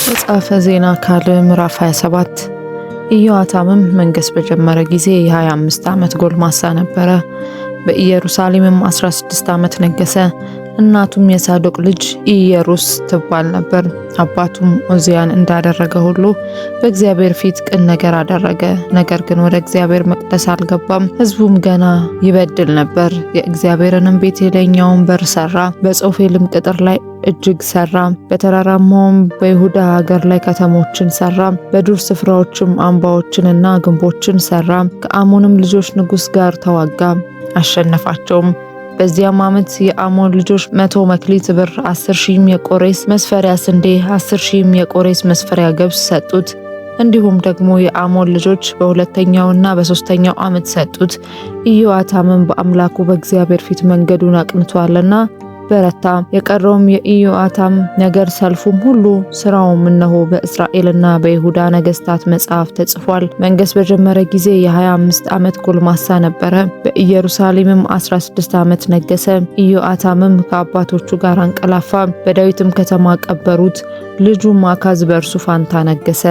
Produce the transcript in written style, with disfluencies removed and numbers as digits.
መጽሐፈ ዜና ካልዕ ምዕራፍ 27 ኢዮአታምም መንገሥ በጀመረ ጊዜ የ25 ዓመት ጎልማሳ ነበረ። በኢየሩሳሌምም 16 ዓመት ነገሠ። እናቱም የሳዶቅ ልጅ ኢየሩስ ትባል ነበር። አባቱም ዖዝያን እንዳደረገ ሁሉ በእግዚአብሔር ፊት ቅን ነገር አደረገ። ነገር ግን ወደ እግዚአብሔር መቅደስ አልገባም። ሕዝቡም ገና ይበድል ነበር። የእግዚአብሔርንም ቤት የላይኛውን በር ሰራ፣ በጾፌልም ቅጥር ላይ እጅግ ሰራ። በተራራማውም በይሁዳ ሀገር ላይ ከተሞችን ሰራ። በዱር ስፍራዎችም አምባዎችንና ግንቦችን ሰራ። ከአሞንም ልጆች ንጉሥ ጋር ተዋጋ፣ አሸነፋቸውም። በዚያም ዓመት የአሞን ልጆች 100 መክሊት ብር፣ 10,000 የቆሬስ መስፈሪያ ስንዴ፣ 10,000 የቆሬስ መስፈሪያ ገብስ ሰጡት። እንዲሁም ደግሞ የአሞን ልጆች በሁለተኛውና በሶስተኛው ዓመት ሰጡት። ኢዮአታምም በአምላኩ በእግዚአብሔር ፊት መንገዱን አቅንቷልና በረታ። የቀረውም የኢዮአታም ነገር ሰልፉም ሁሉ ስራውም እነሆ በእስራኤልና በይሁዳ ነገሥታት መጽሐፍ ተጽፏል። መንገሥ በጀመረ ጊዜ የ25 ዓመት ጎልማሳ ነበረ። በኢየሩሳሌምም 16 ዓመት ነገሠ። ኢዮአታምም ከአባቶቹ ጋር አንቀላፋ፣ በዳዊትም ከተማ ቀበሩት። ልጁም አካዝ በእርሱ ፋንታ ነገሠ።